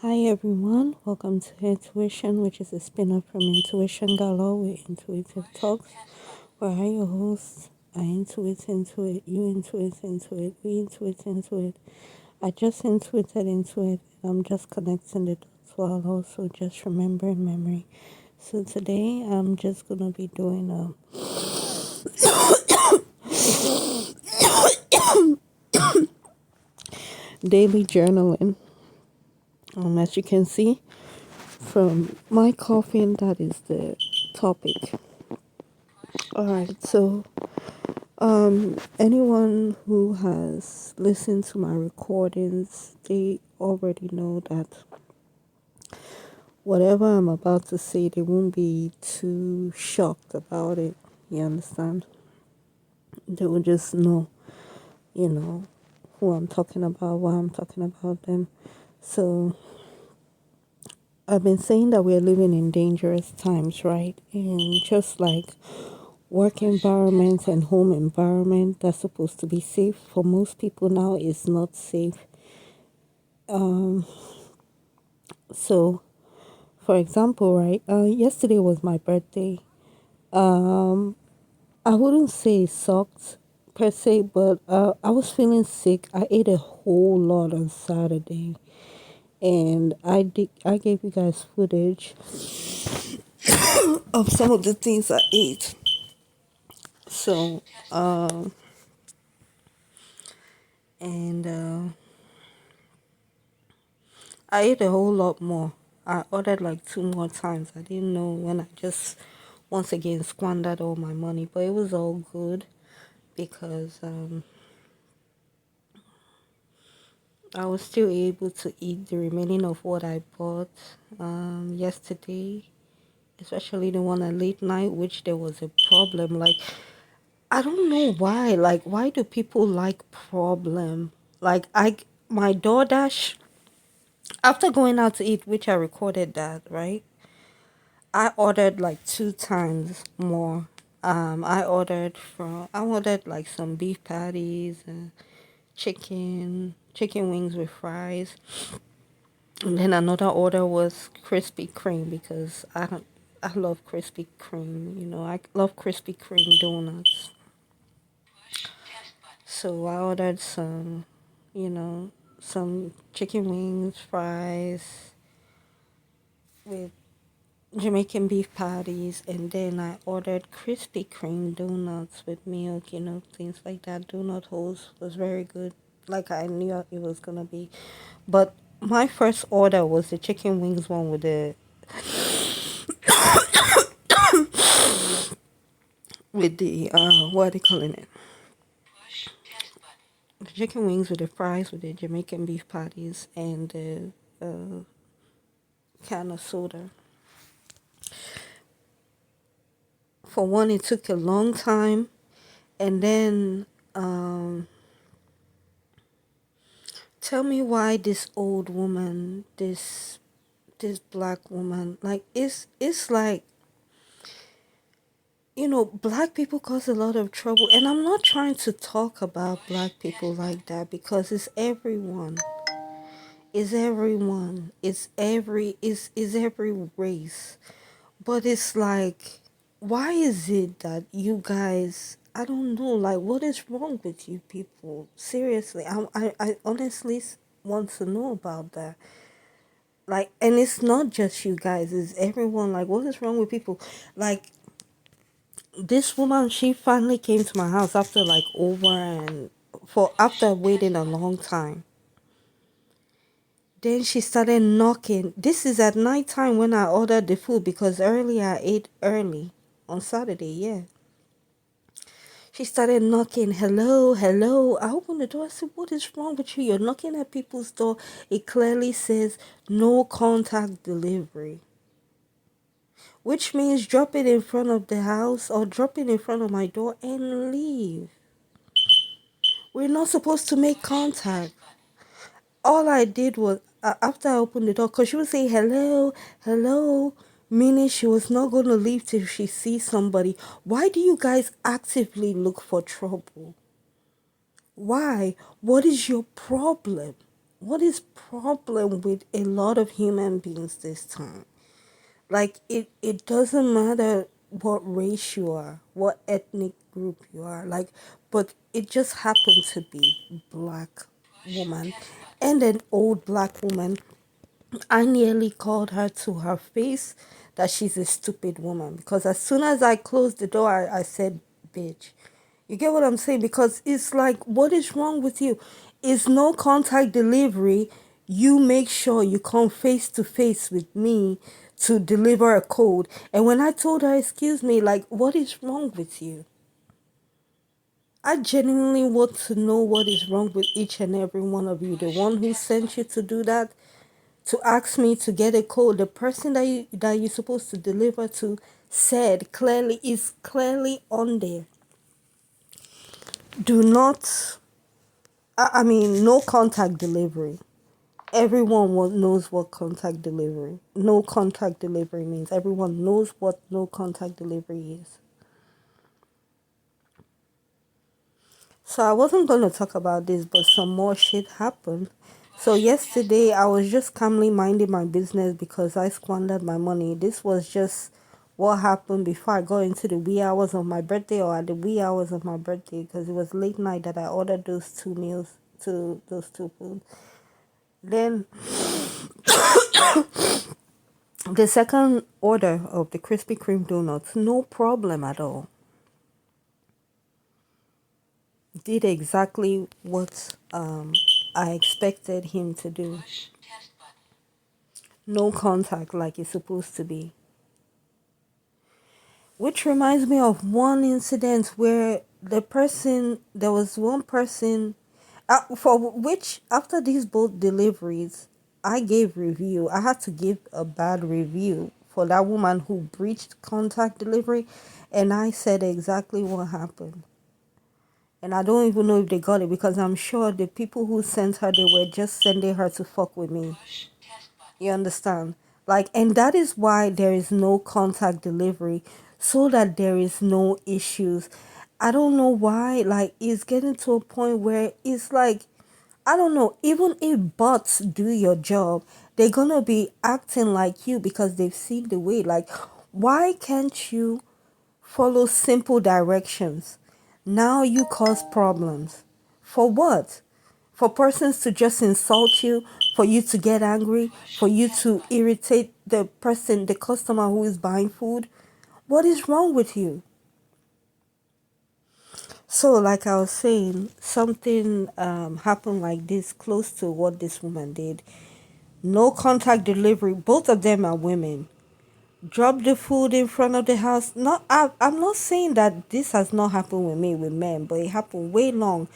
Hi everyone, welcome to Intuition, which is a spin-off from Intuition Galore with Intuitive Talks, where I, your host, I intuit into it, you intuit into it, we intuit into it. I just intuited into it, and I'm just connecting the dots while also just remembering memory. So today I'm just gonna be doing daily journaling. As you can see from my coughing, that is the topic. Alright, so anyone who has listened to my recordings, they already know that whatever I'm about to say, they won't be too shocked about it. You understand? They will just know, you know, who I'm talking about, why I'm talking about them. So I've been saying that we're living in dangerous times, right? And just like work environment and home environment that's supposed to be safe for most people now is not safe. So, for example, right, yesterday was my birthday. Um, I wouldn't say it sucked per se, but I was feeling sick. I ate a whole lot on Saturday, and I gave you guys footage of some of the things I ate. So, and I ate a whole lot more. I ordered like two more times. I didn't know when I just once again squandered all my money, but it was all good because I was still able to eat the remaining of what I bought yesterday, especially the one at late night, which there was a problem. Like, I don't know why. Like, why do people like problem? Like, my DoorDash, after going out to eat, which I recorded that, right? I ordered like two times more. I ordered like some beef patties, chicken wings with fries, and then another order was Krispy Kreme because I love Krispy Kreme. You know, I love Krispy Kreme donuts. So I ordered some, you know, some chicken wings, fries with Jamaican beef patties, and then I ordered Krispy Kreme donuts with milk, you know, things like that. Donut holes was very good, like I knew it was gonna be. But my first order was the chicken wings one with the what are they calling it? The chicken wings with the fries with the Jamaican beef patties and the can of soda. For one, it took a long time, and then tell me why this old woman, this black woman, like it's like, you know, black people cause a lot of trouble, and I'm not trying to talk about black people like that because it's everyone. It's everyone. It's every race. But it's like, why is it that you guys, I don't know, like, what is wrong with you people? Seriously, I honestly want to know about that. Like, and it's not just you guys, it's everyone. Like, what is wrong with people? Like, this woman, she finally came to my house after like after waiting a long time. Then she started knocking. This is at night time when I ordered the food because earlier I ate early on Saturday, yeah. She started knocking. Hello, hello. I opened the door. I said, what is wrong with you? You're knocking at people's door. It clearly says no contact delivery, which means drop it in front of the house or drop it in front of my door and leave. We're not supposed to make contact. All I did was, after I opened the door, because she would say hello, hello, meaning she was not going to leave till she sees somebody. Why do you guys actively look for trouble? Why? What is your problem? what is problem with a lot of human beings this time? Like it doesn't matter what race you are, what ethnic group you are, like, but it just happened to be black woman and an old black woman. I nearly called her to her face that she's a stupid woman because as soon as I closed the door, I said, bitch. You get what I'm saying? Because it's like, what is wrong with you? It's no contact delivery. You make sure you come face to face with me to deliver a code. And when I told her, excuse me, like, what is wrong with you? I genuinely want to know what is wrong with each and every one of you. The one who sent you to do that, to ask me to get a code, the person that you're supposed to deliver to said clearly, is clearly on there. Do not, I mean, no contact delivery. Everyone knows what contact delivery, no contact delivery means. Everyone knows what no contact delivery is. So I wasn't going to talk about this, but some more shit happened. So yesterday I was just calmly minding my business because I squandered my money. This was just what happened before I got into the wee hours of my birthday, or at the wee hours of my birthday, because it was late night that I ordered those two meals, to those two foods. Then the second order of the Krispy Kreme donuts, no problem at all. Did exactly what I expected him to do. No contact like it's supposed to be. Which reminds me of one incident where there was one person, for which after these both deliveries, I gave review. I had to give a bad review for that woman who breached contact delivery, and I said exactly what happened. And I don't even know if they got it because I'm sure the people who sent her, they were just sending her to fuck with me. You understand? Like, and that is why there is no contact delivery, so that there is no issues. I don't know why, like, it's getting to a point where it's like, I don't know, even if bots do your job, they're gonna be acting like you because they've seen the way. Like, why can't you follow simple directions? Now you cause problems. For what? For persons to just insult you, for you to get angry, for you to irritate the person, the customer who is buying food. What is wrong with you? So, like I was saying, something happened like this, close to what this woman did. No contact delivery. Both of them are women. Drop the food in front of the house. Not, I'm not saying that this has not happened with me with men, but it happened way long,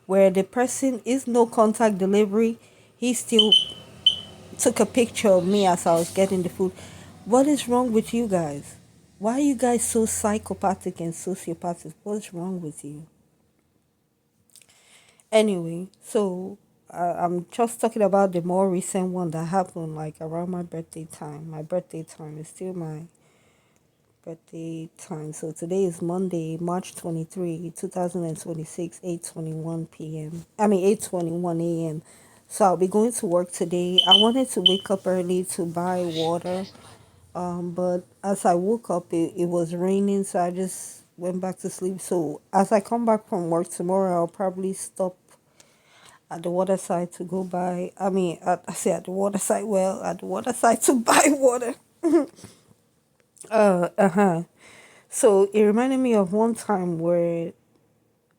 where the person is no contact delivery. He still took a picture of me as I was getting the food. What is wrong with you guys? Why are you guys so psychopathic and sociopathic? What's wrong with you? Anyway, so I'm just talking about the more recent one that happened like around my birthday time. My birthday time is still my birthday time. So today is Monday, March 23, 2026, 8:21 p.m. I mean 8:21 a.m. So I'll be going to work today. I wanted to wake up early to buy water. But as I woke up, it was raining, so I just went back to sleep. So as I come back from work tomorrow, I'll probably stop at the water side to go buy. I mean, I say at the water side. Well, at the water side to buy water. Uh-huh. So it reminded me of one time where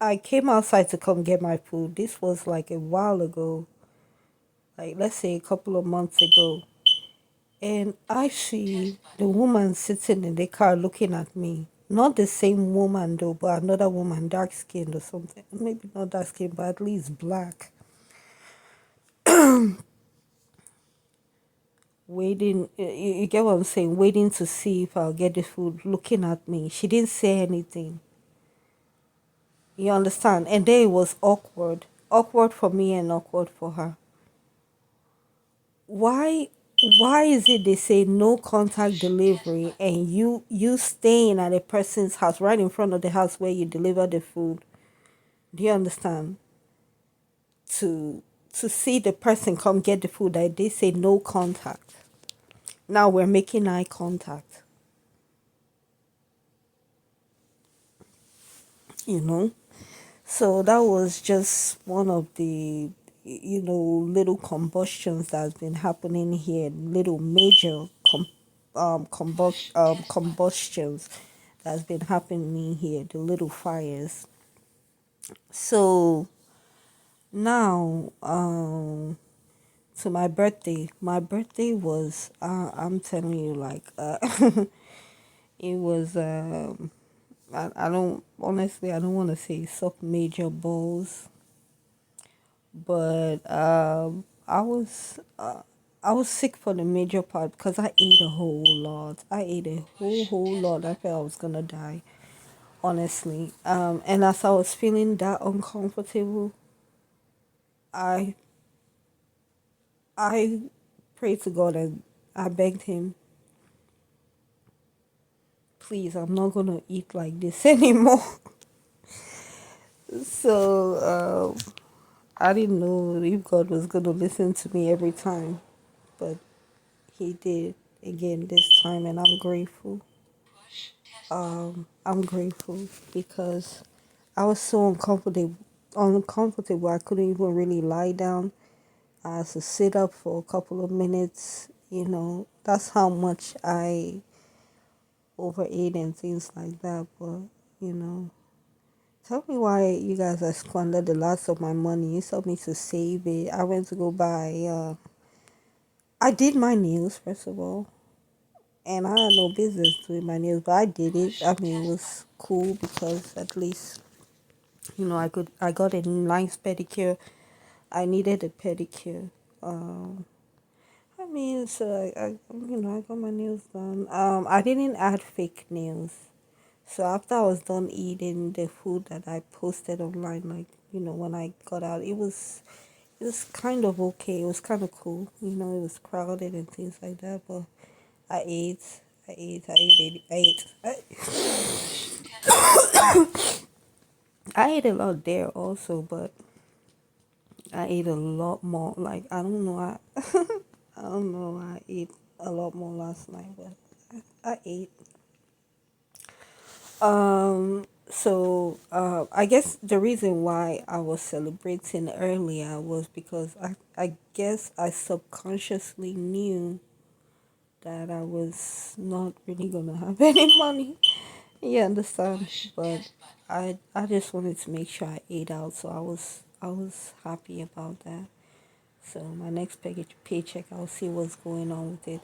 I came outside to come get my food. This was like a while ago, like let's say a couple of months ago. And I see the woman sitting in the car looking at me. Not the same woman though, but another woman, dark skinned or something. Maybe not dark skinned, but at least black. Waiting, you get what I'm saying? Waiting to see if I'll get the food, looking at me. She didn't say anything. You understand? And then it was awkward. Awkward for me and awkward for her. Why why is it they say no contact delivery and you staying at a person's house right in front of the house where you deliver the food? Do you understand? To to see the person come get the food, I did say no contact. Now we're making eye contact, you know. So that was just one of the, little combustions that's been happening here, little major combustions that's been happening here, the little fires. So now, to my birthday was, I'm telling you, like, it was, I don't, honestly, I don't want to say suck major balls, but I was sick for the major part because I ate a whole lot. I ate a whole lot. I felt I was gonna die, honestly. And as I was feeling that uncomfortable, I I prayed to God and I begged Him, please, I'm not gonna eat like this anymore. So I didn't know if God was gonna listen to me every time, but He did again this time, and I'm grateful. I'm grateful because I was so uncomfortable. I couldn't even really lie down. I had to sit up for a couple of minutes. That's how much I overate and things like that. But you know, tell me why you guys have squandered the last of my money. You told me to save it. I went to go buy. I did my nails first of all, and I had no business doing my nails, but I did it. I mean, it was cool because at least I got a nice pedicure. I needed a pedicure. Um, I mean, so I got my nails done. I didn't add fake nails. So after I was done eating the food that I posted online, like, when I got out, it was kind of okay. It was kind of cool. It was crowded and things like that, but I ate, I ate a lot there also, but I ate a lot more. Like, I don't know, I don't know. I ate a lot more last night, but I ate. I guess the reason why I was celebrating earlier was because I guess I subconsciously knew that I was not really gonna have any money. You understand? But I just wanted to make sure I ate out, so I was happy about that. So my next paycheck, I'll see what's going on with it.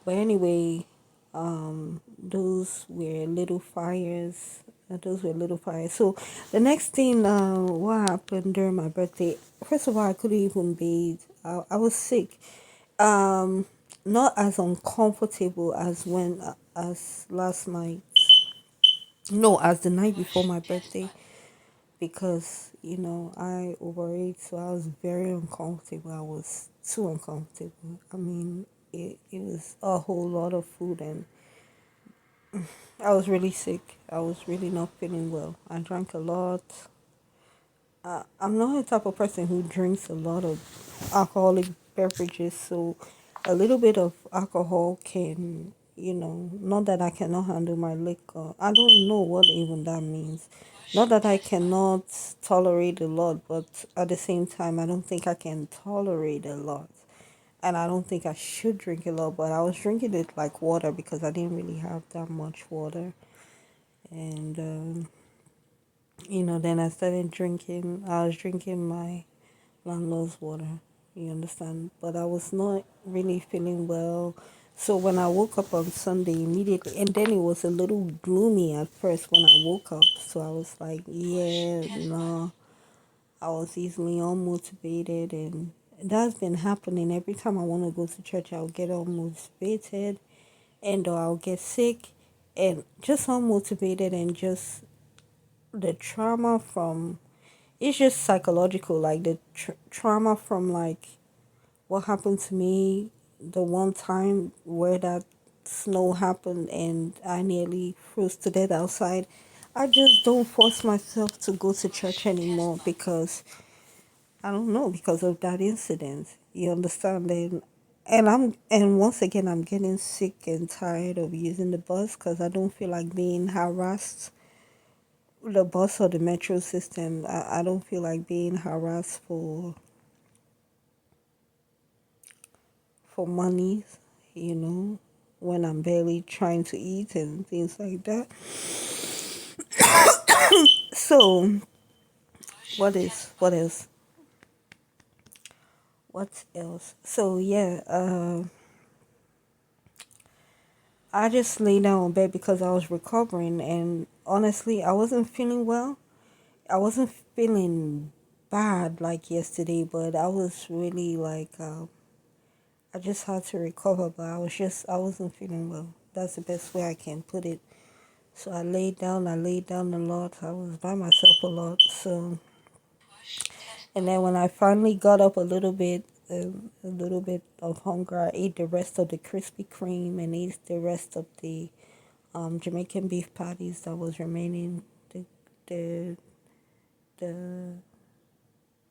But anyway, those were little fires. Those were little fires. So the next thing, what happened during my birthday? First of all, I couldn't even bathe. I was sick. Um, Not as uncomfortable as as last night. No, as the night before my birthday, because I overate, so I was very uncomfortable. I was too uncomfortable. I mean, it was a whole lot of food, and I was really sick. I was really not feeling well. I drank a lot. I'm not the type of person who drinks a lot of alcoholic beverages, so a little bit of alcohol can, not that I cannot handle my liquor. I don't know what even that means. Not that I cannot tolerate a lot, but at the same time, I don't think I can tolerate a lot. And I don't think I should drink a lot, but I was drinking it like water because I didn't really have that much water. And then I started drinking. I was drinking my landlord's water. You understand? But I was not really feeling well. So when I woke up on Sunday immediately, and then it was a little gloomy at first when I woke up. So I was like, yeah, no. I was easily unmotivated, and that's been happening every time I want to go to church. I'll get unmotivated, and or I'll get sick, and just unmotivated, and just the trauma from it's just psychological, like the trauma from like what happened to me the one time where that snow happened and I nearly froze to death outside. I just don't force myself to go to church anymore because I don't know, because of that incident. You understand? And once again, I'm getting sick and tired of using the bus because I don't feel like being harassed. The bus or the metro system, I don't feel like being harassed for money, you know, when I'm barely trying to eat and things like that. So, what else? What else? So yeah, I just lay down on bed because I was recovering, and honestly, I wasn't feeling well. I wasn't feeling bad like yesterday, but I was really like, I just had to recover, but I wasn't feeling well. That's the best way I can put it. So I laid down a lot. I was by myself a lot. So, and then when I finally got up a little bit of hunger, I ate the rest of the Krispy Kreme and ate the rest of the Jamaican beef patties that was remaining. The the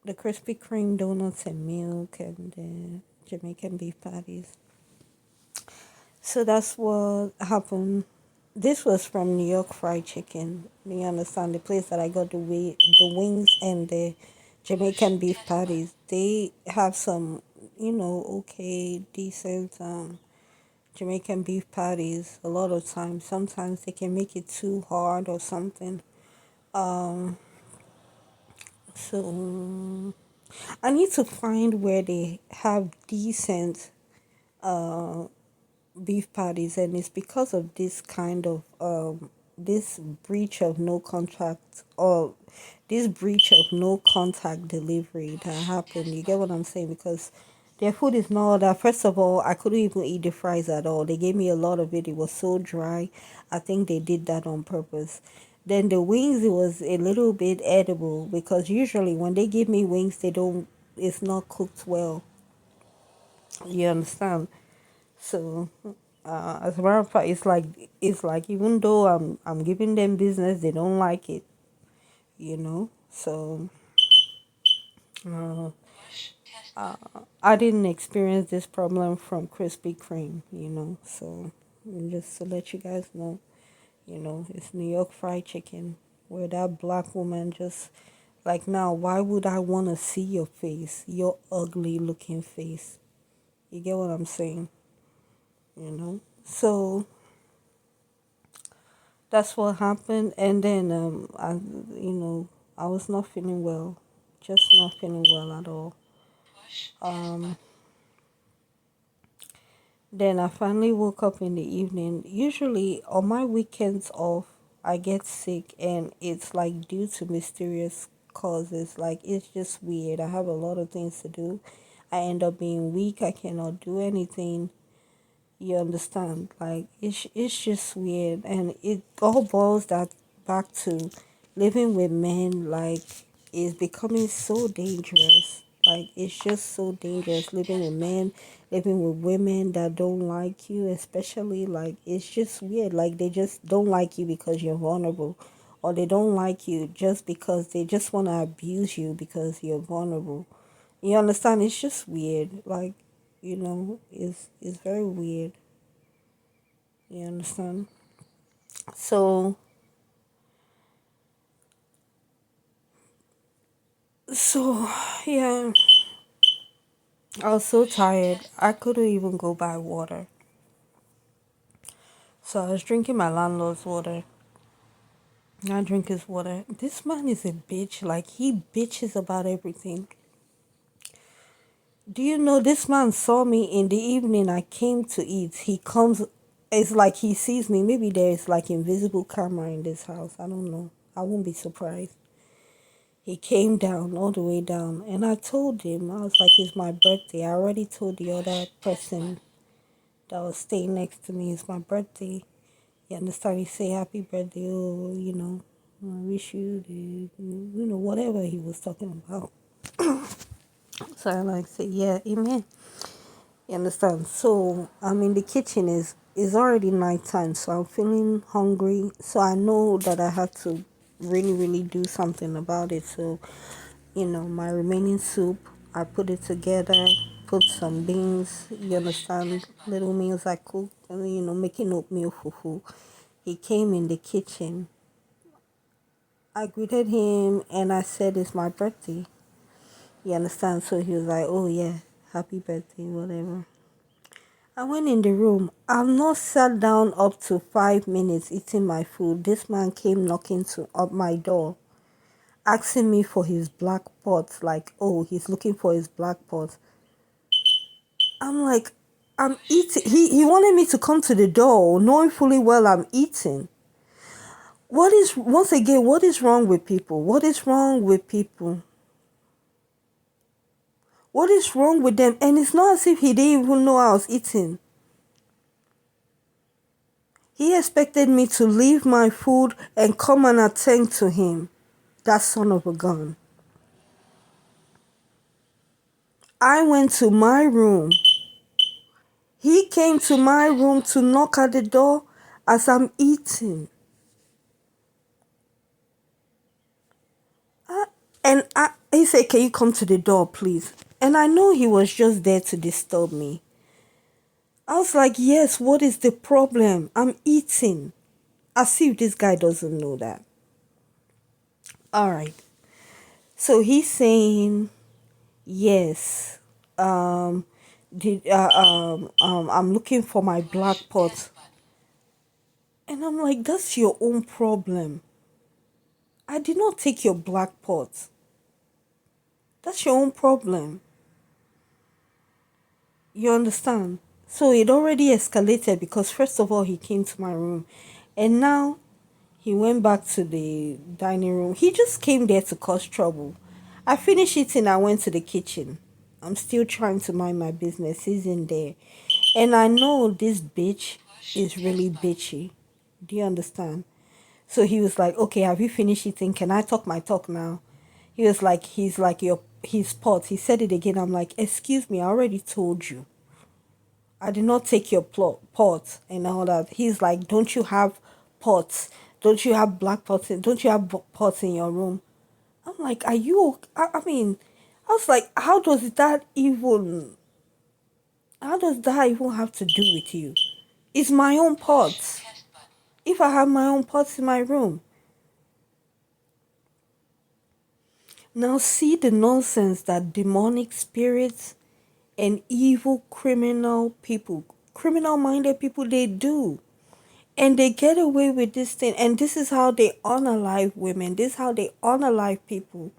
the Krispy Kreme donuts and milk and the Jamaican beef patties. So that's what happened. This was from New York Fried Chicken. You understand, the place that I got the wings and the Jamaican beef patties. They have some, okay, decent Jamaican beef patties. A lot of times, sometimes they can make it too hard or something. Um, so I need to find where they have decent uh beef patties, and it's because of this kind of this breach of no contract, or this breach of no contact delivery that happened. You get what I'm saying? Because their food is not that. First of all, I couldn't even eat the fries at all. They gave me a lot of it. It was so dry. I think they did that on purpose. Then the wings, it was a little bit edible, because usually when they give me wings, they don't. It's not cooked well. You understand? So, as a matter of fact, it's like even though I'm giving them business, they don't like it. So, uh, I didn't experience this problem from Krispy Kreme. So just to let you guys know, it's New York Fried Chicken, where that black woman just like, now, why would I want to see your face, your ugly looking face? You get what I'm saying? So that's what happened. And then I was not feeling well, just not feeling well at all. um then I finally woke up in the evening. Usually on my weekends off, I get sick, and it's like due to mysterious causes. Like, it's just weird. I have a lot of things to do. I end up being weak. I cannot do anything. You understand? Like, it's just weird, and it all boils that back to living with men. Like, is becoming so dangerous. Like, it's just so dangerous living with men, living with women that don't like you, especially. Like, it's just weird. Like, they just don't like you because you're vulnerable, or they don't like you just because they just want to abuse you because you're vulnerable. You understand? It's just weird. Like, it's very weird. You understand? So, so yeah, I was so tired. I couldn't even go buy water. So I was drinking my landlord's water. I drink his water. This man is a bitch. Like, he bitches about everything. Do you know this man saw me in the evening? I came to eat. He comes. It's like he sees me. Maybe there is like invisible camera in this house. I don't know. I won't be surprised. He came down, all the way down, and I told him, I was like, it's my birthday. I already told the other person that was staying next to me, it's my birthday. You understand? He say happy birthday, oh, I wish you whatever he was talking about. So I like say, yeah, amen. You understand? So I'm in the kitchen, is already nighttime, so I'm feeling hungry. So I know that I have to really, really do something about it. So my remaining soup. I put it together, put some beans, you understand, little meals I cooked, and, making oatmeal fufu. He came in the kitchen. I greeted him and I said, it's my birthday. You understand? So he was like, oh, yeah, happy birthday, whatever. I went in the room. I've not sat down up to 5 minutes eating my food. This man came knocking to up my door, asking me for his black pot. Like, oh, he's looking for his black pot. I'm like, I'm eating. He wanted me to come to the door, knowing fully well I'm eating. Once again, what is wrong with people? What is wrong with people? What is wrong with them? And it's not as if he didn't even know I was eating. He expected me to leave my food and come and attend to him. That son of a gun. I went to my room. He came to my room to knock at the door as I'm eating. He said, can you come to the door, please? And I know he was just there to disturb me. I was like, yes, what is the problem? I'm eating. As if this guy doesn't know that. All right. So he's saying, yes, um, I'm looking for my black pot. And I'm like, that's your own problem. I did not take your black pot. That's your own problem. You understand? So it already escalated because first of all, he came to my room. And now he went back to the dining room. He just came there to cause trouble. I finished eating. I went to the kitchen. I'm still trying to mind my business. He's in there. And I know this bitch is really bitchy. Do you understand? So he was like, okay, have you finished eating? Can I talk my talk now? He's like his pot. He said it again. I'm like, excuse me, I already told you. I did not take your pot and all that. He's like, don't you have pots? Don't you have black pots? Don't you have pots in your room? I'm like, are you? I mean, I was like, how does that even have to do with you? It's my own pots. If I have my own pots in my room. Now see the nonsense that demonic spirits and evil criminal minded people, they do. And they get away with this thing. And this is how they unalive women. This is how they unalive people.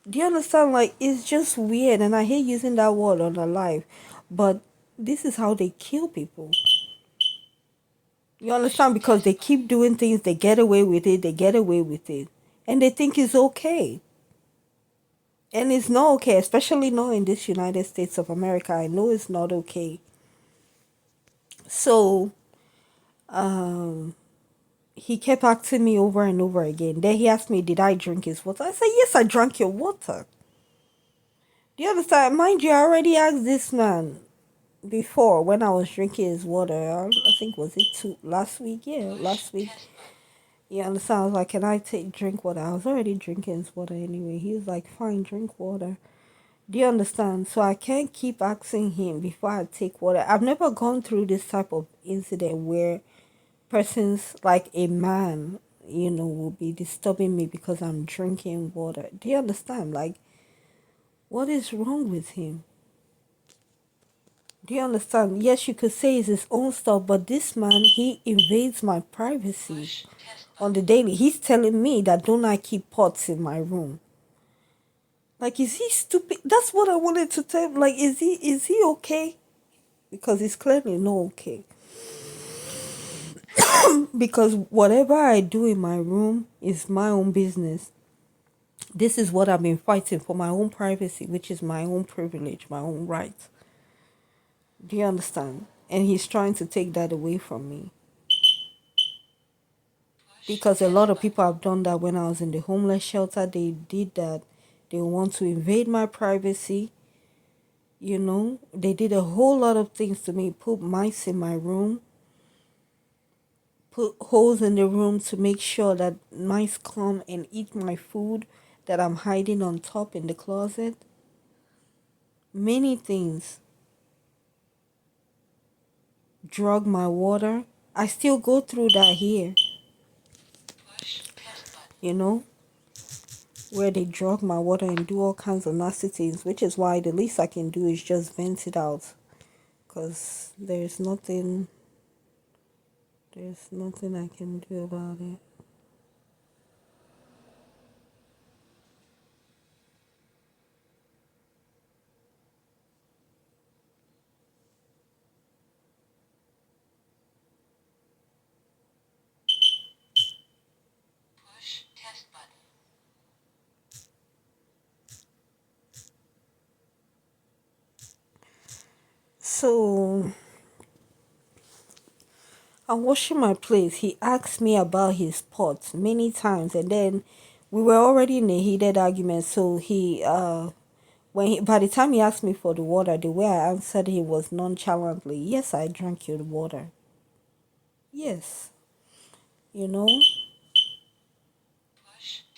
Do you understand? Like, it's just weird. And I hate using that word, unalive. But this is how they kill people. You understand? Because they keep doing things. They get away with it. They get away with it. And they think it's okay. And it's not okay. Especially not in this United States of America. I know it's not okay. So, he kept asking me over and over again. Then he asked me, did I drink his water? I said, yes, I drank your water. Do you understand? Mind you, I already asked this man before when I was drinking his water. I think, was it last week? Yeah, last week. You understand? I was like, can I drink water? I was already drinking his water anyway. He was like, fine, drink water. Do you understand? So I can't keep asking him before I take water. I've never gone through this type of incident where persons like a man, will be disturbing me because I'm drinking water. Do you understand? Like, what is wrong with him? Do you understand? Yes, you could say it's his own stuff, but this man, he invades my privacy on the daily. He's telling me that don't I keep pots in my room. Like, is he stupid? That's what I wanted to tell him. Like, is he okay? Because he's clearly not okay. Because whatever I do in my room is my own business. This is what I've been fighting for, my own privacy, which is my own privilege, my own right. Do you understand? And he's trying to take that away from me. Because a lot of people have done that when I was in the homeless shelter. They did that. They want to invade my privacy. They did a whole lot of things to me. Put mice in my room. Put holes in the room to make sure that mice come and eat my food. that I'm hiding on top in the closet. Many things. Drug my water. I still go through that here, you know, where they drug my water and do all kinds of nasty things, which is why the least I can do is just vent it out. Because there's nothing I can do about it. So I'm washing my plates. He asked me about his pots many times, and then we were already in a heated argument. So by the time he asked me for the water, the way I answered him was nonchalantly, "Yes, I drank your water. Yes, you know."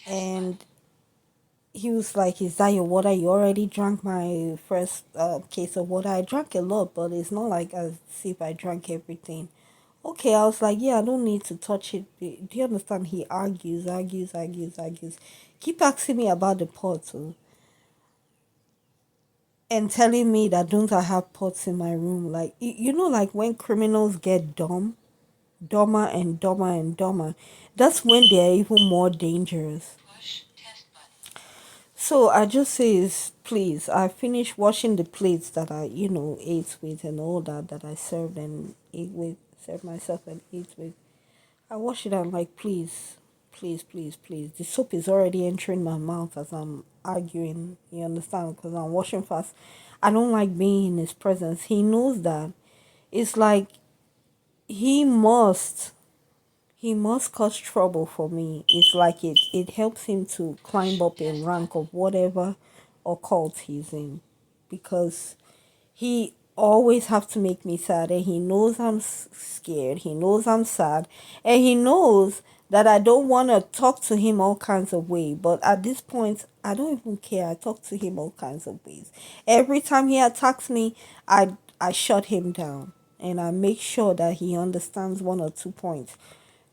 And he was like, "Is that your water? You already drank my first case of water." I drank a lot, but it's not like as if I drank everything. Okay, I was like, "Yeah, I don't need to touch it." Do you understand? He argues, argues, argues, argues. Keep asking me about the pots, oh, and telling me that don't I have pots in my room. Like, like when criminals get dumber and dumber and dumber, that's when they're even more dangerous. So I just says, please, I finished washing the plates that I, ate with and all that I served and ate with, served myself and ate with. I wash it. I'm like, please, please, please, please. The soap is already entering my mouth as I'm arguing. You understand? Because I'm washing fast. I don't like being in his presence. He knows that. It's like he must he must cause trouble for me. It's like it helps him to climb up in rank of whatever occult he's in, because he always have to make me sad, and he knows I'm scared. He knows I'm sad, and he knows that I don't want to talk to him all kinds of way. But at this point, I don't even care. I talk to him all kinds of ways. Every time he attacks me, I shut him down, and I make sure that he understands one or two points.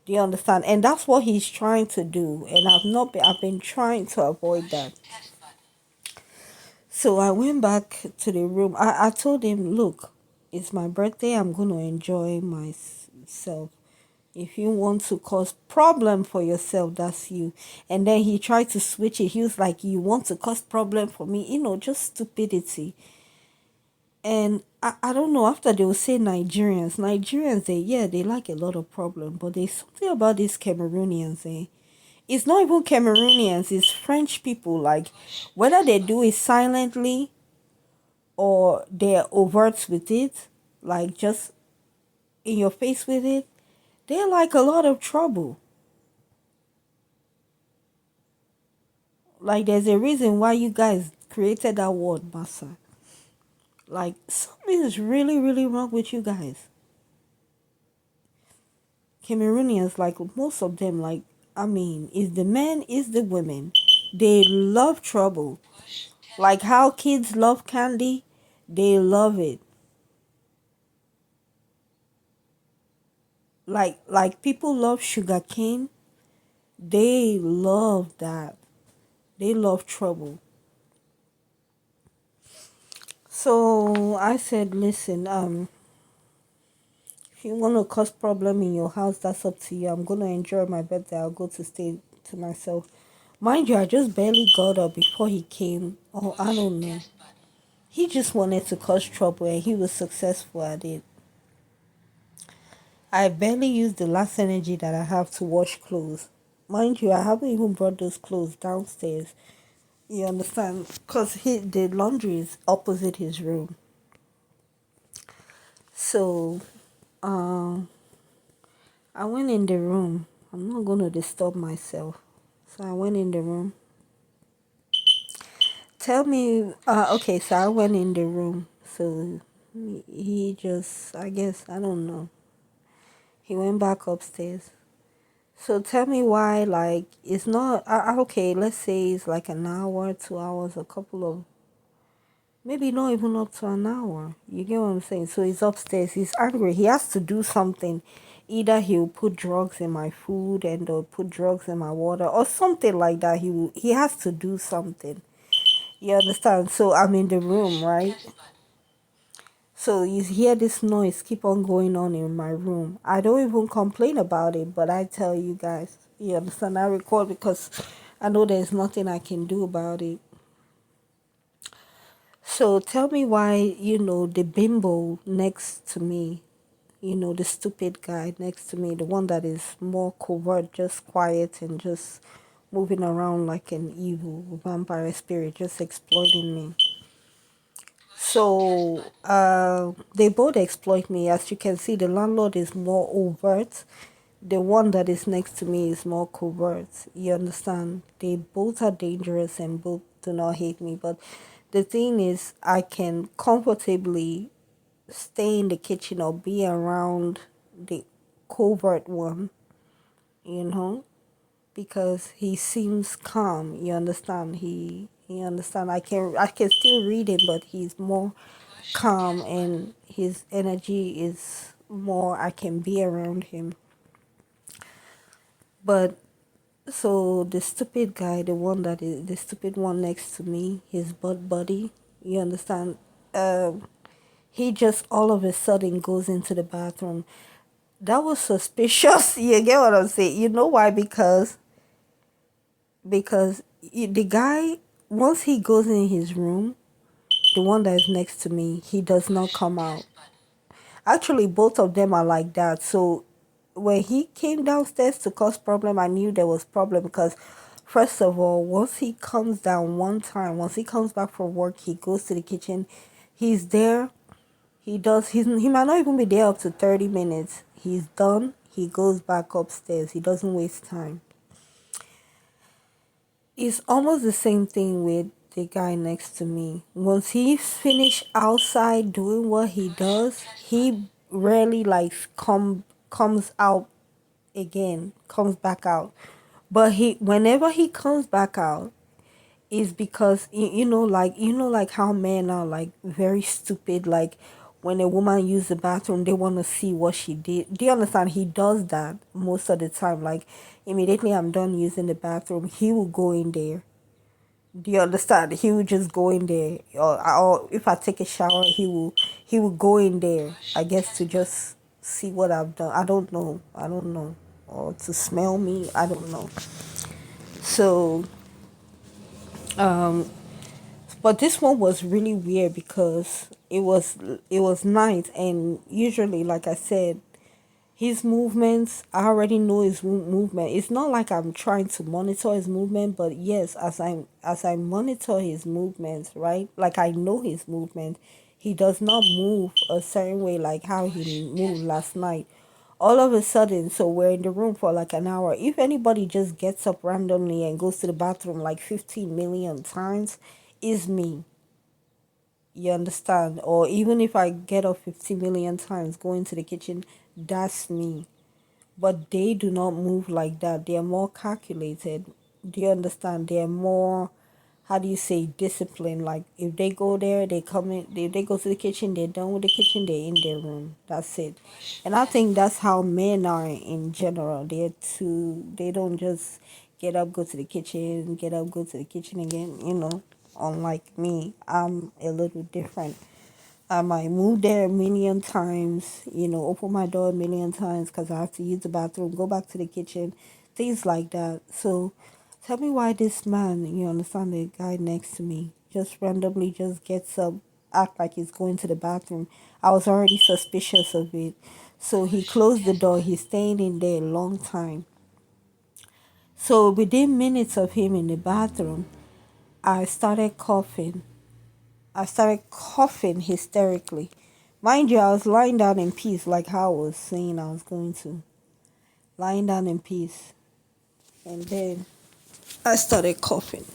Do you understand? And that's what he's trying to do. And I've been trying to avoid that. So I went back to the room. I told him, look, it's my birthday. I'm going to enjoy myself. If you want to cause problem for yourself, that's you. And then he tried to switch it. He was like, you want to cause problem for me? Just stupidity. And I don't know, after they will say Nigerians, they like a lot of problem, but there's something about these Cameroonians, it's not even Cameroonians, it's French people. Like, whether they do it silently or they're overt with it, like just in your face with it, they're like a lot of trouble. Like, there's a reason why you guys created that word, massa. Like, something is really, really wrong with you guys. Cameroonians, like most of them, like, I mean, is the men, is the women. They love trouble. Like how kids love candy, they love it. Like people love sugar cane, they love that. They love trouble. So I said, listen, if you want to cause problem in your house, that's up to you. I'm gonna enjoy my birthday. I'll go to stay to myself. Mind you, I just barely got up before he came. Oh, I don't know. He just wanted to cause trouble, and he was successful at it. I barely used the last energy that I have to wash clothes. Mind you, I haven't even brought those clothes downstairs. You understand? Because the laundry is opposite his room. So, um, I went in the room. I'm not going to disturb myself. So I went in the room. Tell me, okay, so I went in the room. So he just, I guess, I don't know. He went back upstairs. So tell me why, like, it's not, okay, let's say it's like an hour, 2 hours, a couple of, maybe not even up to an hour. You get what I'm saying? So he's upstairs, he's angry, he has to do something. Either he'll put drugs in my food and or put drugs in my water or something like that. He has to do something. You understand? So I'm in the room, right? So you hear this noise keep on going on in my room. I don't even complain about it, but I tell you guys, you understand? I record because I know there's nothing I can do about it. So tell me why, the bimbo next to me, the stupid guy next to me, the one that is more covert, just quiet and just moving around like an evil vampire spirit, just exploiting me. So they both exploit me. As you can see, the landlord is more overt. The one that is next to me is more covert. You understand? They both are dangerous and both do not hate me. But the thing is, I can comfortably stay in the kitchen or be around the covert one, you know, because he seems calm. You understand? He understand. I can still read him, but he's more calm and his energy is more. I can be around him. But so the stupid guy, the one that is the stupid one next to me, his butt buddy. You understand? He just all of a sudden goes into the bathroom. That was suspicious. You get what I'm saying? You know why? Because the guy, once he goes in his room, the one that is next to me, he does not come out. Actually, both of them are like that. So when he came downstairs to cause problem, I knew there was problem because first of all, once he comes down one time, once he comes back from work, he goes to the kitchen. He's there. He might not even be there up to 30 minutes. He's done. He goes back upstairs. He doesn't waste time. It's almost the same thing with the guy next to me. Once he's finished outside doing what he does, he rarely like comes out again, comes back out. But he whenever he comes back out is because like how men are like very stupid, like when a woman use the bathroom they want to see what she did. Do you understand? He does that most of the time. Like immediately I'm done using the bathroom, he will go in there. Do you understand? He will just go in there, or if I take a shower, he will go in there. I guess to just see what I've done. I don't know, or to smell me. I don't know. So, but this one was really weird because it was night, and usually, like I said, his movements, I already know his movement. It's not like I'm trying to monitor his movement, but yes, as I monitor his movements, right? Like I know his movement. He does not move a certain way like how he moved last night. All of a sudden, so we're in the room for like an hour. If anybody just gets up randomly and goes to the bathroom like 15 million times, is me. You understand? Or even if I get up 50 million times going to the kitchen, that's me. But they do not move like that. They are more calculated. Do you understand? They are more, how do you say, disciplined. Like if they go there, they come in. If they go to the kitchen, they're done with the kitchen. They're in their room. That's it. And I think that's how men are in general. They're too. They don't just get up, go to the kitchen, get up, go to the kitchen again. Unlike me, I'm a little different. I might move there a million times, open my door a million times because I have to use the bathroom, go back to the kitchen, things like that. So tell me why this man, you understand, the guy next to me, just randomly just gets up, act like he's going to the bathroom. I was already suspicious of it. So he closed the door. He's staying in there a long time. So within minutes of him in the bathroom, I started coughing. I started coughing hysterically. Mind you, I was lying down in peace, like how I was saying I was going to. Lying down in peace. And then I started coughing.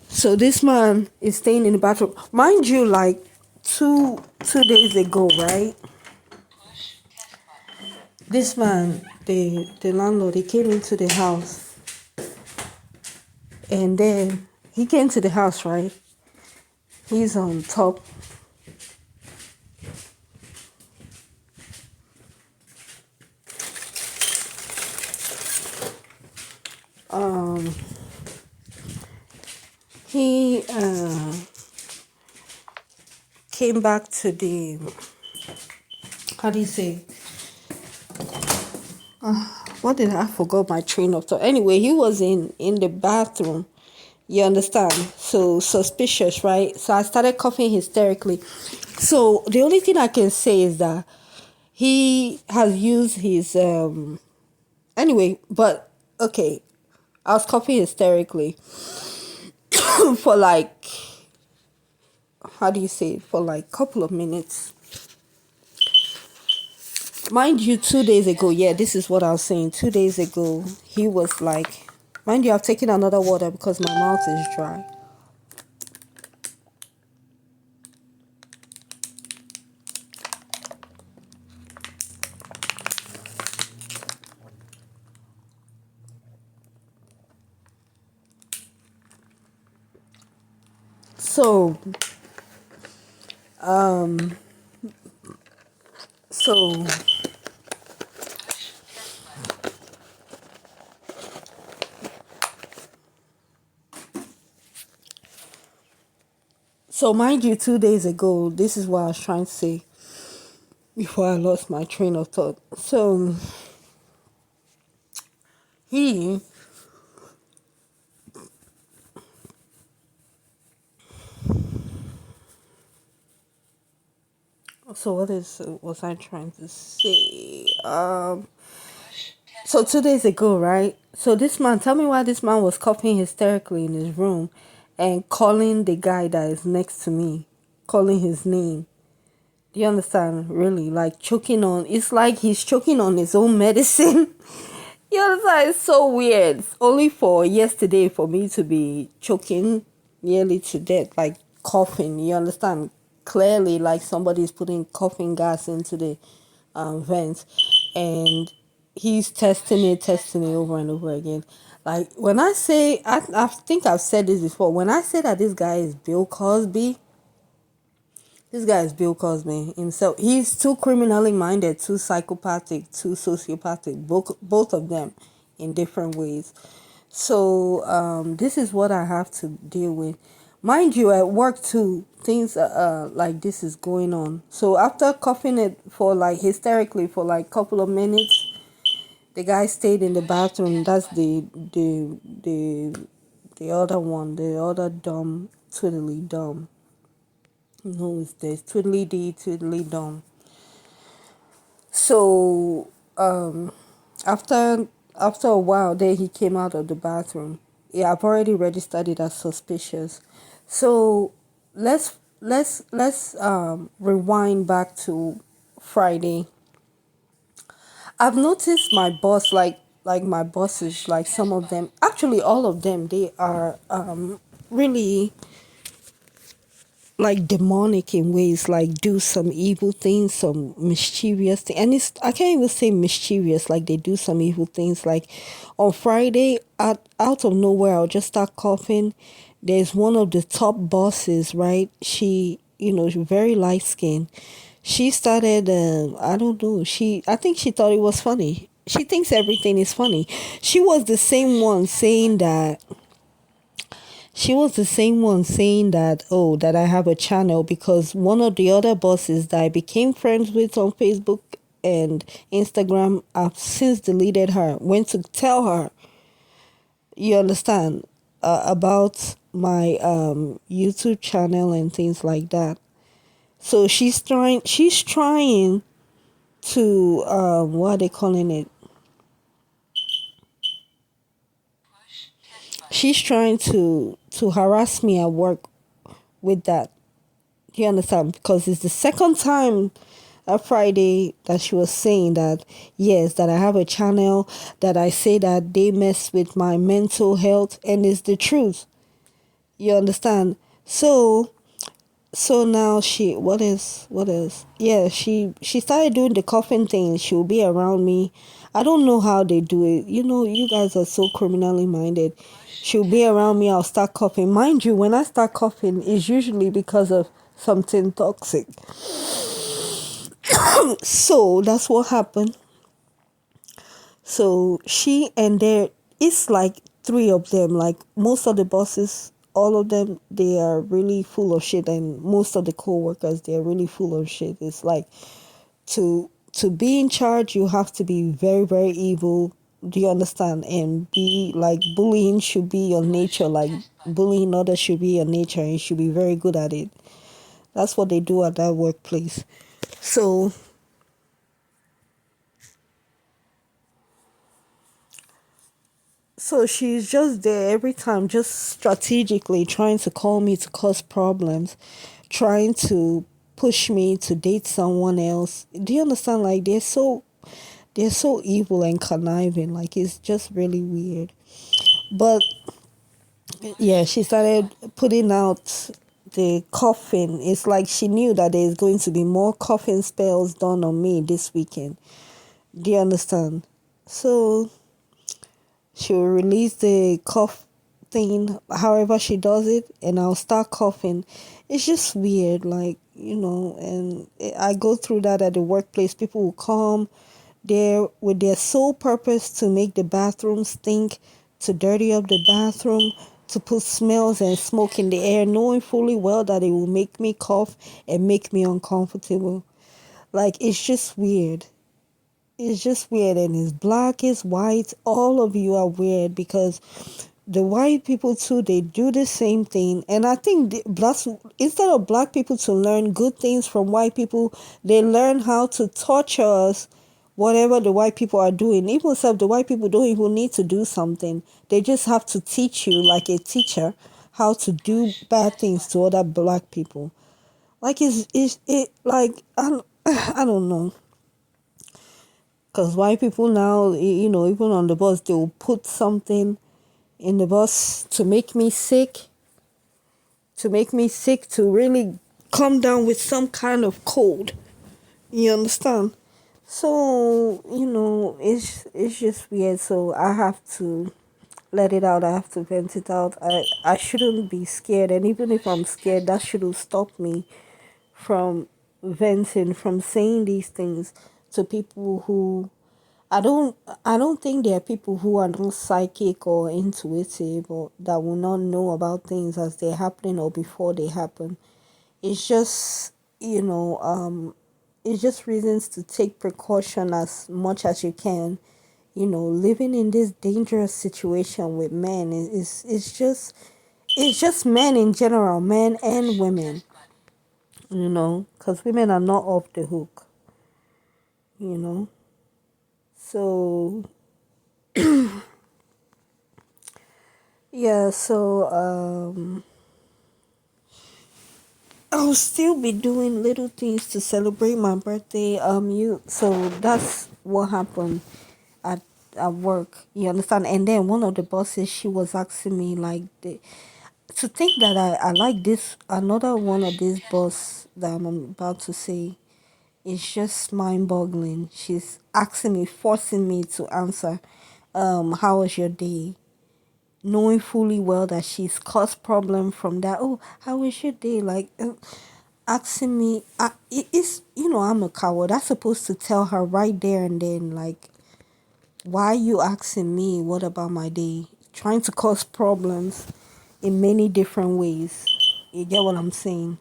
So this man is staying in the bathroom. Mind you, like two days ago, right? This man the landlord, he came into the house, and then he came to the house, right? He's on top. Um, he came back to the, how do you say? What did I forgot my train of thought? Anyway, he was in the bathroom. You understand? So suspicious, right? So I started coughing hysterically. So the only thing I can say is that he has used his anyway, but okay. I was coughing hysterically for like, how do you say it? For like couple of minutes. Mind you, 2 days ago, yeah, this is what I was saying. 2 days ago, he was like, mind you, I've taken another water because my mouth is dry. So, um, so, so mind you, 2 days ago, this is what I was trying to say before I lost my train of thought. So, he, so what was I trying to say? So 2 days ago, right? So this man, tell me why this man was coughing hysterically in his room and calling the guy that is next to me, calling his name. Do you understand? Really, like choking on. It's like he's choking on his own medicine. You understand? It's so weird. It's only for yesterday for me to be choking nearly to death, like coughing. You understand? Clearly, like somebody's putting coughing gas into the vents, and he's testing it over and over again. Like when I say, I think I've said this before. When I say that this guy is Bill Cosby, this guy is Bill Cosby himself. He's too criminally minded, too psychopathic, too sociopathic. Both of them, in different ways. So this is what I have to deal with. Mind you, at work too, things like this is going on. So after coughing it for like hysterically for like couple of minutes, the guy stayed in the bathroom. That's the other one, the other dumb, totally dumb. Who is this? Twiddly dee, twiddly dum. So after after a while, then he came out of the bathroom. Yeah, I've already registered it as suspicious. So let's rewind back to Friday. I've noticed my boss, like my bosses, like some of them, actually all of them, they are really like demonic in ways, like do some evil things, some mischievous thing. And it's, I can't even say mischievous, like they do some evil things. Like on Friday, out of nowhere, I'll just start coughing. There's one of the top bosses, right? She, she's very light skinned. She started, I don't know, I think she thought it was funny. She thinks everything is funny. She was the same one saying that she was the same one saying that, oh, that I have a channel because one of the other bosses that I became friends with on Facebook and Instagram, I've since deleted her, went to tell her, you understand, about my YouTube channel and things like that. So she's trying to, what are they calling it? She's trying to harass me at work with that. You understand? Because it's the second time at Friday that she was saying that, yes, that I have a channel, that I say that they mess with my mental health, and it's the truth. You understand? So now what is, yeah, she started doing the coughing thing. She'll be around me. I don't know how they do it. You know, you guys are so criminally minded. She'll be around me, I'll start coughing. Mind you, when I start coughing, it's usually because of something toxic. So that's what happened. So she and there it's like three of them. Like most of the bosses, all of them, they are really full of shit, and most of the co-workers, they're really full of shit. It's like to be in charge, you have to be very very evil. Do you understand? And be like bullying should be your nature. Like bullying others should be your nature, and you should be very good at it. That's what they do at that workplace. So So she's just there every time, just strategically trying to call me to cause problems, trying to push me to date someone else. Do you understand? Like they're so evil and conniving. Like it's just really weird. But yeah, she started putting out the coughing. It's like she knew that there's going to be more coughing spells done on me this weekend. Do you understand? So she'll release the cough thing however she does it, and I'll start coughing. It's just weird, like, and I go through that at the workplace. People will come there with their sole purpose to make the bathroom stink, to dirty up the bathroom, to put smells and smoke in the air, knowing fully well that it will make me cough and make me uncomfortable. Like, it's just weird. It's just weird, and it's black, it's white, all of you are weird because the white people too, they do the same thing. And I think instead of black people to learn good things from white people, they learn how to torture us, whatever the white people are doing. Even if the white people don't even need to do something, they just have to teach you, like a teacher, how to do bad things to other black people. Like it's it like I don't know. Because white people now, even on the bus, they will put something in the bus to make me sick, to really come down with some kind of cold. You understand? So, it's just weird. So I have to let it out. I have to vent it out. I shouldn't be scared. And even if I'm scared, that shouldn't stop me from venting, from saying these things to people who I don't I don't think there are people who are not psychic or intuitive or that will not know about things as they're happening or before they happen. It's just it's just reasons to take precaution as much as you can. Living in this dangerous situation with men it's just men in general, men and women, because women are not off the hook, you know. So yeah, so I'll still be doing little things to celebrate my birthday. You so that's what happened at at work. You understand? And then one of the bosses, she was asking me like to think that I like this another one of these boss that I'm about to say. It's just mind boggling. She's asking me, forcing me to answer, how was your day? Knowing fully well that she's caused problem from that. Oh, how was your day? Like, asking me, it's, I'm a coward. I'm supposed to tell her right there and then, like, why are you asking me what about my day? Trying to cause problems in many different ways. You get what I'm saying?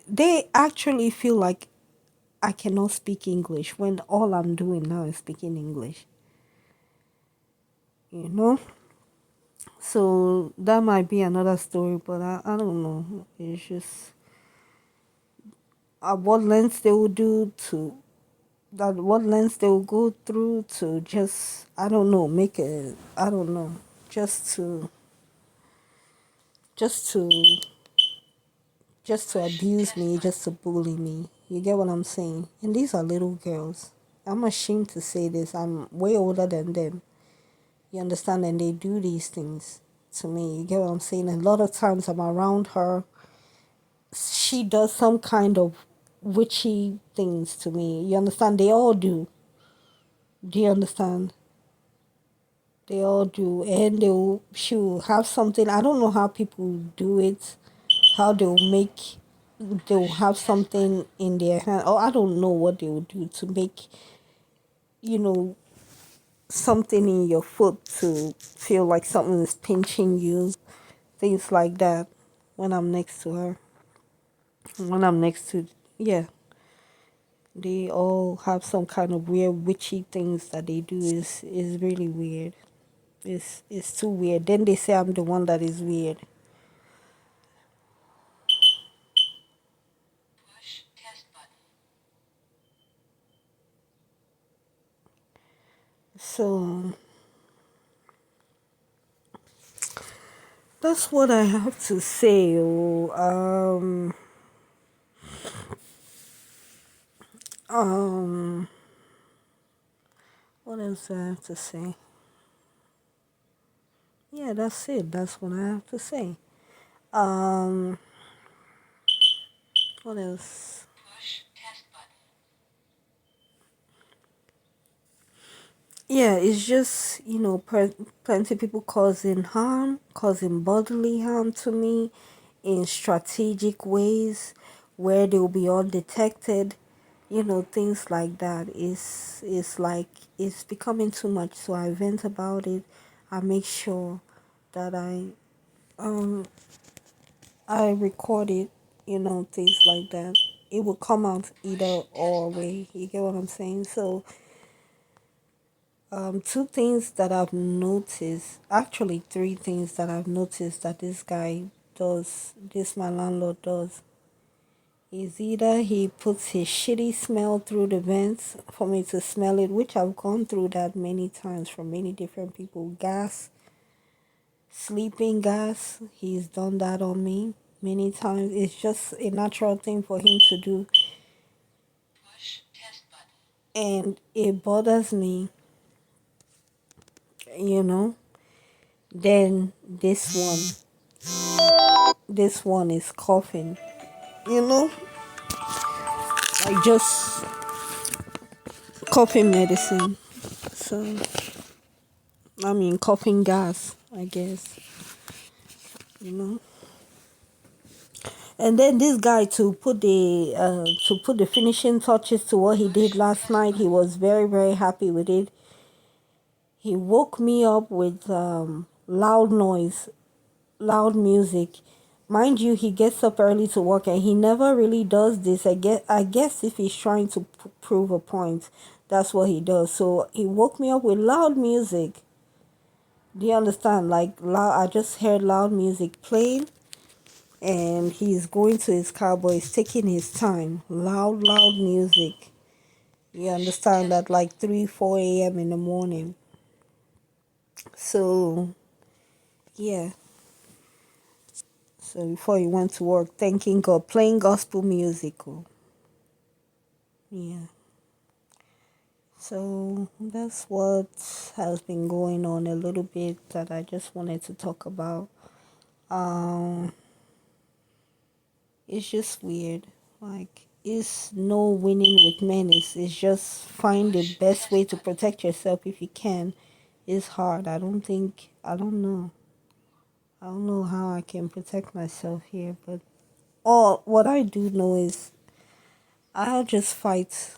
They actually feel like I cannot speak English when all I'm doing now is speaking English, you know? So that might be another story, but I don't know. It's just what lengths they will do to that, what lengths they will go through to just, I don't know, I don't know, just to, just to, just to abuse me, just to bully me. You get what I'm saying? And these are little girls. I'm ashamed to say this. I'm way older than them. You understand? And they do these things to me. You get what I'm saying? A lot of times I'm around her. She does some kind of witchy things to me. You understand? They all do. Do you understand? They all do, and they'll she'll have something. I don't know how people do it, how they'll have something in their hand. Or I don't know what they will do to make you know something in your foot to feel like something is pinching you, things like that. When I'm next to her, when I'm next to yeah, they all have some kind of weird witchy things that they do. Is really weird. It's too weird. Then they say I'm the one that is weird. So that's what I have to say. Um, what else do I have to say? Yeah, that's it. That's what I have to say. Um, what else? Yeah, it's just plenty of people causing harm, causing bodily harm to me, in strategic ways, where they'll be undetected. Things like that is like it's becoming too much. So I vent about it. I make sure that um I record it. Things like that. It will come out either or way. You get what I'm saying? So two things that I've noticed, actually three things that I've noticed that this guy does, this my landlord does, is either he puts his shitty smell through the vents for me to smell it, which I've gone through that many times from many different people. Gas, sleeping gas, he's done that on me many times. It's just a natural thing for him to do, and it bothers me, you know. Then this one is coughing, you know, like just coughing medicine. So I mean coughing gas, I guess, you know. And then this guy to put the finishing touches to what he did last night. He was very very happy with it. He woke me up with loud noise, loud music. Mind you, he gets up early to work, and he never really does this. I guess if he's trying to prove a point, that's what he does. So he woke me up with loud music. Do you understand? Like loud. I just heard loud music playing, and he's going to his car, but he's taking his time. Loud, loud music. You understand that? Like 3, 4 a.m. in the morning. So yeah. So before he went to work, thanking God, playing gospel music. Oh, yeah. So that's what has been going on a little bit that I just wanted to talk about. Um, it's just weird. Like, it's no winning with men. It's just find the best way to protect yourself if you can. It's hard. I don't know. I don't know how I can protect myself here, but all what I do know is I'll just fight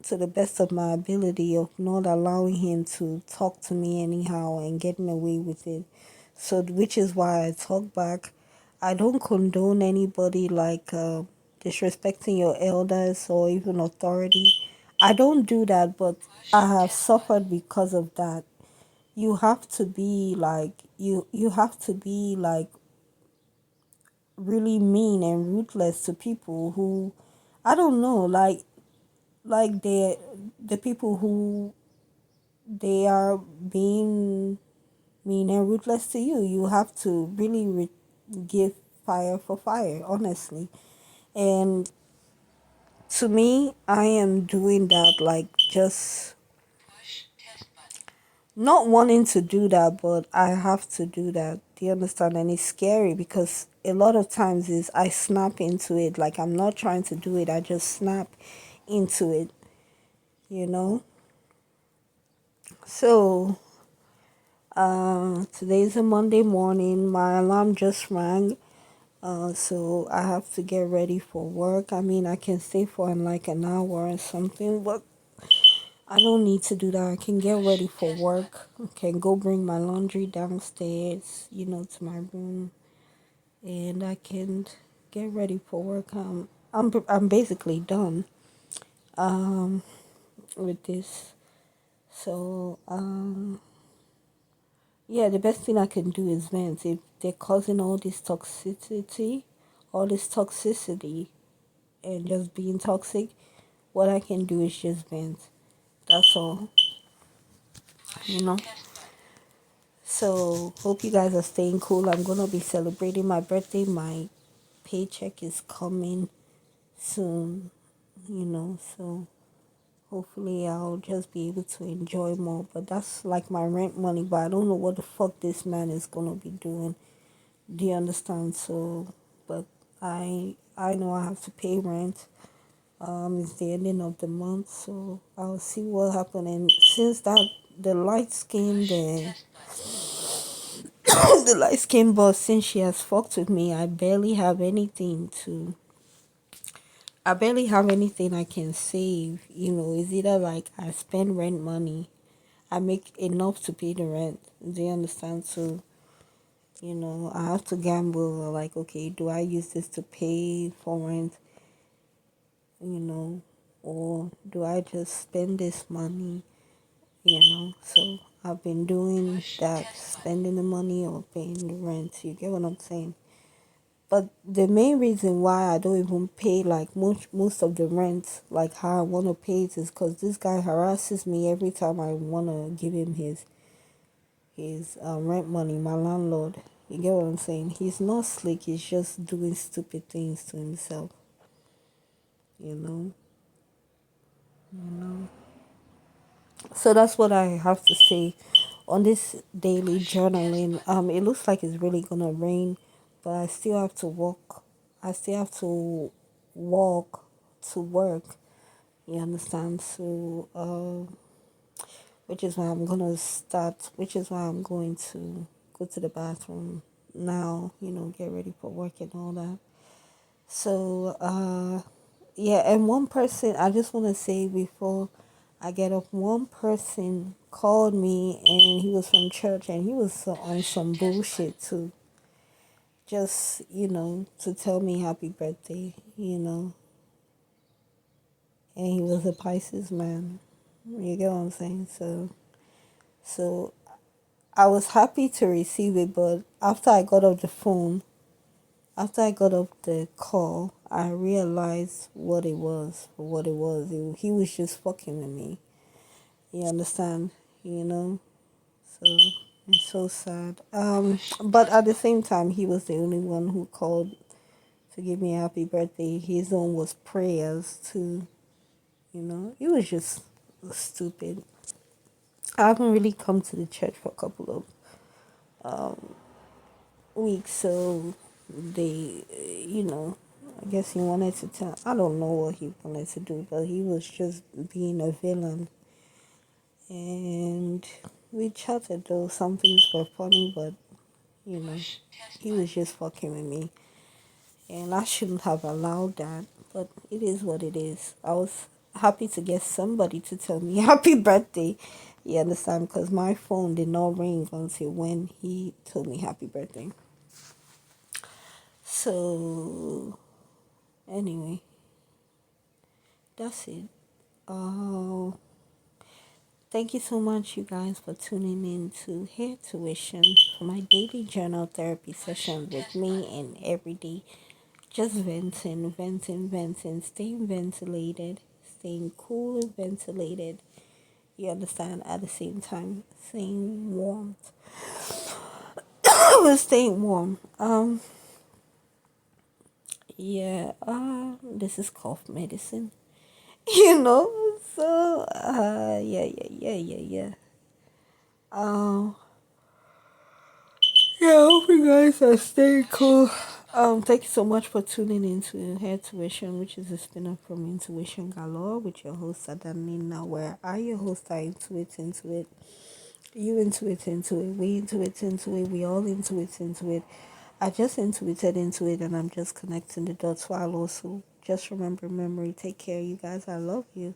to the best of my ability of not allowing him to talk to me anyhow and getting away with it. So, which is why I talk back. I don't condone anybody like disrespecting your elders or even authority. I don't do that, but I have suffered because of that. You have to be like you have to be like really mean and ruthless to people who I don't know, like the people who they are being mean and ruthless to you. You have to really give fire for fire, honestly. And to me, I am doing that, like just not wanting to do that, but I have to do that. Do you understand? And it's scary because a lot of times is I snap into it. Like I'm not trying to do it. I just snap into it, you know? So, today's a Monday morning. My alarm just rang. So I have to get ready for work. I mean, I can stay for like an hour or something, but I don't need to do that. I can get ready for work. I can go bring my laundry downstairs, to my room, and I can get ready for work. I'm basically done um with this. So yeah, the best thing I can do is vent. If they're causing all this toxicity, and just being toxic, what I can do is just vent. That's all, you know. So hope you guys are staying cool. I'm gonna be celebrating my birthday. My paycheck is coming soon, so hopefully I'll just be able to enjoy more. But that's like my rent money, but I don't know what the fuck this man is gonna be doing. Do you understand? So but I know I have to pay rent. It's the ending of the month, so I'll see what happens. And since that the light skin the the light skin boss, since she has fucked with me, I barely have anything I can save. It's either like I spend rent money, I make enough to pay the rent. Do you understand? So, I have to gamble, like, okay, do I use this to pay for rent, you know, or do I just spend this money, So I've been doing that, spending the money or paying the rent. You get what I'm saying? But the main reason why I don't even pay like most of the rent like how I want to pay it is because this guy harasses me every time I want to give him his rent money. My landlord, you get what I'm saying? He's not slick. He's just doing stupid things to himself. You know, you know. So that's what I have to say on this daily journaling. It looks like it's really gonna rain, but I still have to walk. I still have to walk to work. You understand? So, which is why I'm gonna start. Which is why I'm going to go to the bathroom now. Get ready for work and all that. So, yeah, and one person, I just want to say before I get up, one person called me and he was from church and he was on some bullshit too. Just, to tell me happy birthday, and he was a Pisces man. You get what I'm saying? So I was happy to receive it, but after I got off the call, I realized what it was for what it was. He was just fucking with me. You understand? You know? So it's so sad. But at the same time, he was the only one who called to give me a happy birthday. His own was prayers too. It was just stupid. I haven't really come to the church for a couple of weeks, so they, I guess he wanted to tell. I don't know what he wanted to do, but he was just being a villain. And we chatted though. Some things were funny, but you know, he was just fucking with me, and I shouldn't have allowed that. But it is what it is. I was happy to get somebody to tell me happy birthday. You understand? Because my phone did not ring until when he told me happy birthday. So anyway, that's it. Uh, Thank you so much, you guys, for tuning in to Hair Tuition for my daily journal therapy session with me and every day. Just venting, staying ventilated, staying cool and ventilated. You understand? At the same time, staying warm. Staying warm. Yeah. This is cough medicine. So, yeah. Um, yeah, I hope you guys are staying cool. Thank you so much for tuning into Hair Tuition, which is a spin-off from Intuition Galore with your host Adanina, where I your host are into it. You into it, we into it, we all into it. I just intuited into it and I'm just connecting the dots while also just remember memory. Take care, you guys. I love you.